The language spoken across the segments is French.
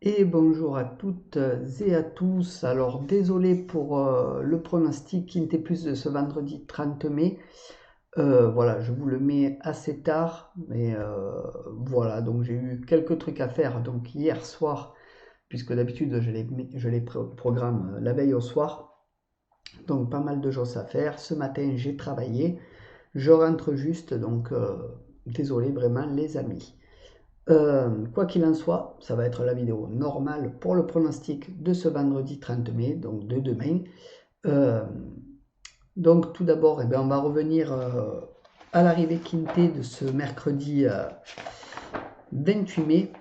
Et bonjour à toutes et à tous. Alors désolé pour le pronostic Quintet Plus de ce vendredi 30 mai. Voilà, je vous le mets assez tard, mais voilà, donc j'ai eu quelques trucs à faire. Donc hier soir, puisque d'habitude je les programme la veille au soir, donc pas mal de choses à faire. Ce matin j'ai travaillé, je rentre juste, donc désolé vraiment les amis. Quoi qu'il en soit, ça va être la vidéo normale pour le pronostic de ce vendredi 30 mai, donc de demain. Euh, donc tout d'abord, on va revenir à l'arrivée quintée de ce mercredi 28 mai,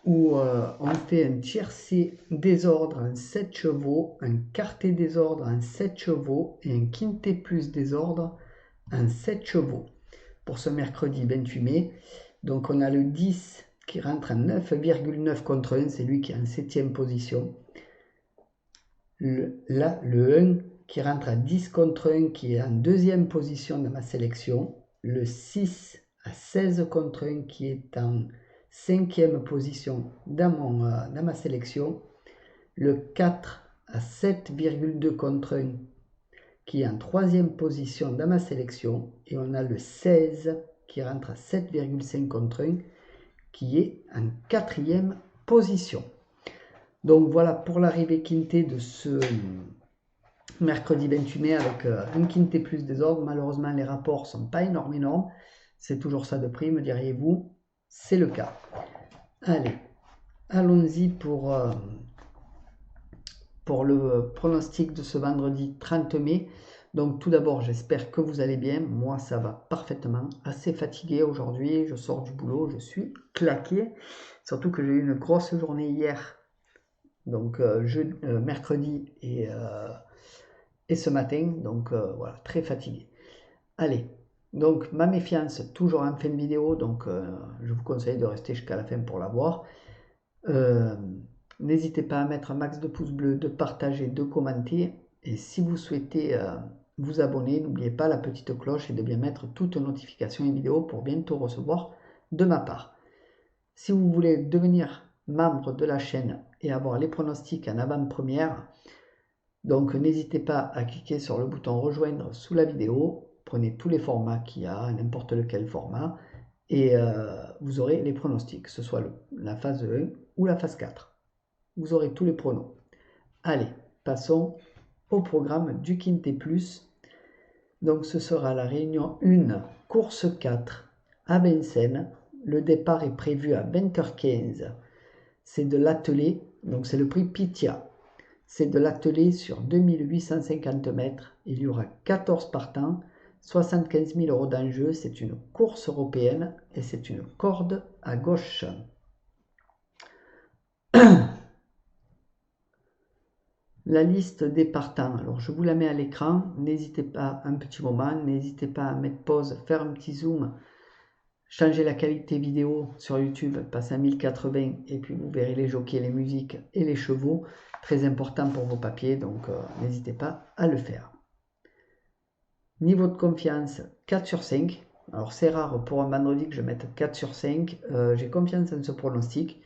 où on fait un tiercé désordre en 7 chevaux, un quartet désordre en 7 chevaux et un quintet plus désordre en 7 chevaux pour ce mercredi 28 mai. Donc on a le 10 qui rentre à 9,9 contre 1, c'est lui qui est en 7e position. Le 1 qui rentre à 10 contre 1, qui est en 2e position dans ma sélection. Le 6 à 16 contre 1, qui est en 5e position dans ma sélection. Le 4 à 7,2 contre 1, qui est en 3e position dans ma sélection. Et on a le 16 qui rentre à 7,5 contre 1, qui est en 4e position. Donc voilà pour l'arrivée quintée de ce mercredi 28 mai avec un quintet plus désordre. Malheureusement, les rapports ne sont pas énormes. C'est toujours ça de prix, me diriez-vous. C'est le cas. Allez, allons-y pour le pronostic de ce vendredi 30 mai. Donc tout d'abord, j'espère que vous allez bien. Moi, ça va parfaitement. Assez fatigué aujourd'hui. Je sors du boulot, je suis claqué. Surtout que j'ai eu une grosse journée hier. Donc mercredi et ce matin. Donc voilà, très fatigué. Allez, donc ma méfiance toujours en fin de vidéo. Donc je vous conseille de rester jusqu'à la fin pour la voir. N'hésitez pas à mettre un max de pouces bleus, de partager, de commenter. Et si vous souhaitez vous abonner, n'oubliez pas la petite cloche et de bien mettre toutes notifications et vidéos pour bientôt recevoir de ma part. Si vous voulez devenir membre de la chaîne et avoir les pronostics en avant-première, donc n'hésitez pas à cliquer sur le bouton rejoindre sous la vidéo. Prenez tous les formats qu'il y a, n'importe lequel format, et vous aurez les pronostics, que ce soit la phase 1 ou la phase 4. Vous aurez tous les pronos. Allez, passons au programme du Quintet Plus. Donc ce sera la réunion 1, course 4 à Vincennes. Le départ est prévu à 20h15. C'est de l'attelé, donc c'est le prix Pitia. C'est de l'attelé sur 2850 mètres. Il y aura 14 partants, 75 000 € d'enjeu. C'est une course européenne et c'est une corde à gauche. La liste des partants, alors je vous la mets à l'écran, n'hésitez pas un petit moment, n'hésitez pas à mettre pause, faire un petit zoom, changer la qualité vidéo sur YouTube, passer à 1080 et puis vous verrez les jockeys, les musiques et les chevaux, très important pour vos papiers, donc n'hésitez pas à le faire. Niveau de confiance, 4 sur 5, alors c'est rare pour un vendredi que je mette 4 sur 5, j'ai confiance en ce pronostic,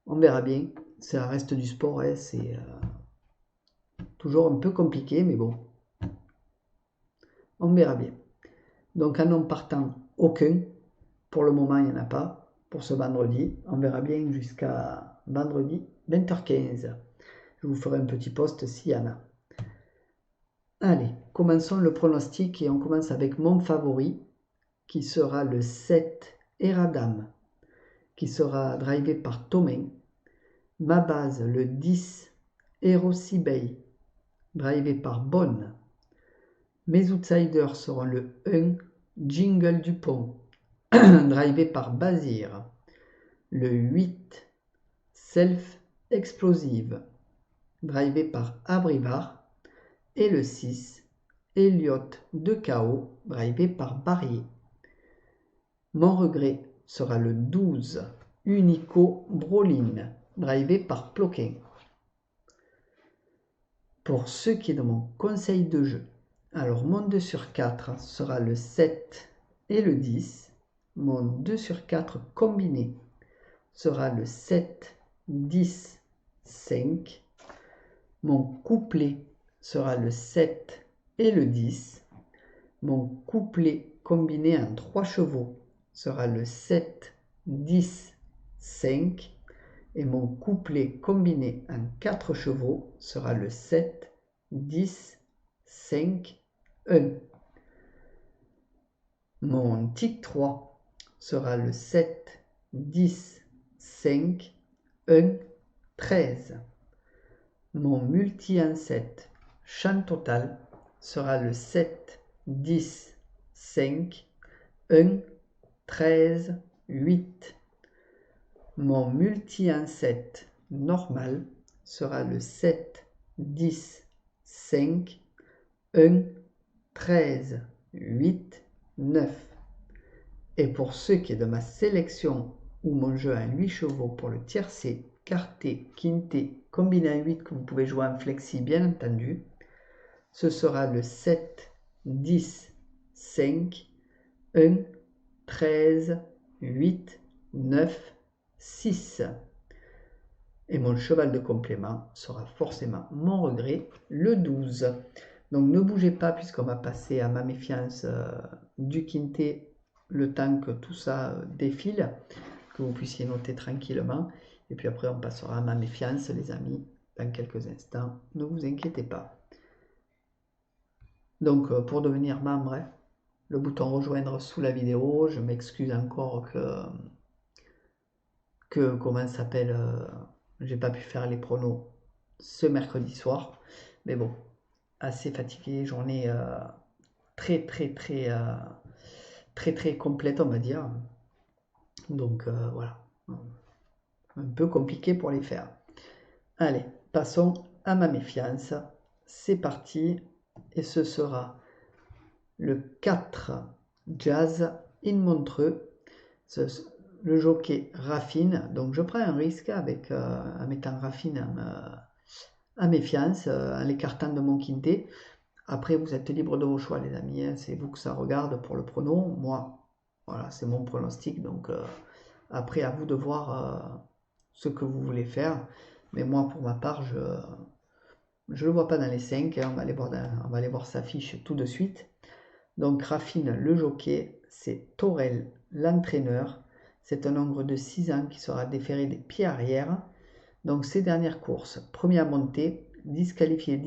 on verra bien, ça reste du sport, hein, c'est toujours un peu compliqué, mais bon, on verra bien. Donc en non partant, aucun. Pour le moment, il n'y en a pas pour ce vendredi. On verra bien jusqu'à vendredi 20h15. Je vous ferai un petit post s'il y en a. Allez, commençons le pronostic et on commence avec mon favori qui sera le 7 Eradam qui sera drivé par Thomain. Ma base, le 10 Erosibey drivé par Bonne. Mes outsiders seront le 1 Jingle Dupont drivé par Bazir, le 8 Self Explosive drivé par Abrivard et le 6 Elliot de KO drivé par Barrier. Mon regret sera le 12 Unico Brolin drivé par Ploquin. Pour ce qui est de mon conseil de jeu, alors mon 2 sur 4 sera le 7 et le 10. Mon 2 sur 4 combiné sera le 7, 10 5. Mon couplet sera le 7 et le 10. Mon couplet combiné en 3 chevaux sera le 7, 10, 5. Et mon couplet combiné en 4 chevaux sera le 7, 10, 5, 1. Mon tic 3 sera le 7, 10, 5, 1, 13. Mon multi en 7, chant total, sera le 7, 10, 5, 1, 13, 8. Mon multi en 7 normal sera le 7, 10, 5, 1, 13, 8, 9. Et pour ce qui est de ma sélection ou mon jeu à 8 chevaux pour le tiercé, quarté, quinté, combiné à 8 que vous pouvez jouer en flexi bien entendu, ce sera le 7, 10, 5, 1, 13, 8, 9, 6. Et mon cheval de complément sera forcément mon regret, le 12. Donc ne bougez pas puisqu'on va passer à ma méfiance du quinté le temps que tout ça défile, que vous puissiez noter tranquillement. Et puis après on passera à ma méfiance les amis dans quelques instants. Ne vous inquiétez pas. Donc pour devenir membre, le bouton rejoindre sous la vidéo. Je m'excuse encore que comment ça s'appelle, j'ai pas pu faire les pronos ce mercredi soir. Mais bon, assez fatigué, journée très complète on va dire. Donc voilà, un peu compliqué pour les faire. Allez, passons à ma méfiance. C'est parti. Et ce sera le 4 Jazz in Montreux. Le jockey Raffine. Donc je prends un risque avec, en mettant Raffine en méfiance, en l'écartant de mon quinté. Après, vous êtes libre de vos choix, les amis. Hein. C'est vous que ça regarde pour le prono. Moi, voilà, c'est mon pronostic. Donc après, à vous de voir ce que vous voulez faire. Mais moi, pour ma part, je ne le vois pas dans les 5. Hein. On va aller voir sa fiche tout de suite. Donc Raffine, le jockey, c'est Torel, l'entraîneur. C'est un hongre de 6 ans qui sera déféré des pieds arrière. Donc ces dernières courses, premier à monter, disqualifié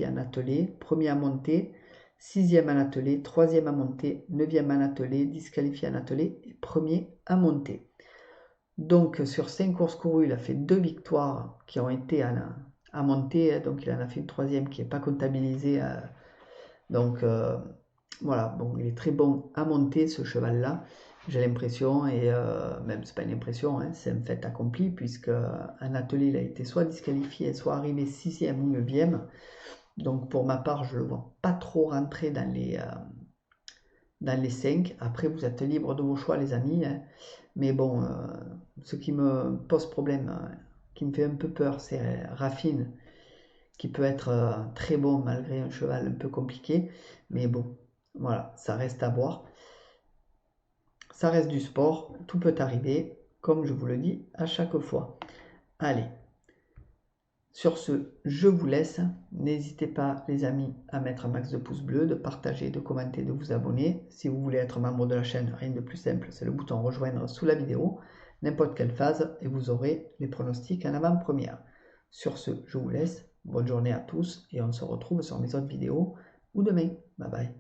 en attelé, premier à monter, 6e en attelé, 3e à monter, 9e en attelé, disqualifié en attelé et premier à monter. Donc sur 5 courses courues, il a fait 2 victoires qui ont été à monter, donc il en a fait une 3e qui n'est pas comptabilisée. Donc voilà, bon, il est très bon à monter ce cheval-là, j'ai l'impression, et même c'est pas une impression, hein, c'est un fait accompli, puisque un atelier il a été soit disqualifié, soit arrivé 6e ou 9e. Donc pour ma part, je ne le vois pas trop rentrer dans les 5. Après, vous êtes libre de vos choix, les amis. Hein. Mais bon, ce qui me pose problème, qui me fait un peu peur, c'est Raffine, qui peut être très bon malgré un cheval un peu compliqué. Mais bon, voilà, ça reste à voir. Ça reste du sport, tout peut arriver, comme je vous le dis à chaque fois. Allez, sur ce, je vous laisse. N'hésitez pas, les amis, à mettre un max de pouces bleus, de partager, de commenter, de vous abonner. Si vous voulez être membre de la chaîne, rien de plus simple, c'est le bouton rejoindre sous la vidéo, n'importe quelle phase, et vous aurez les pronostics en avant-première. Sur ce, je vous laisse. Bonne journée à tous, et on se retrouve sur mes autres vidéos ou demain. Bye bye.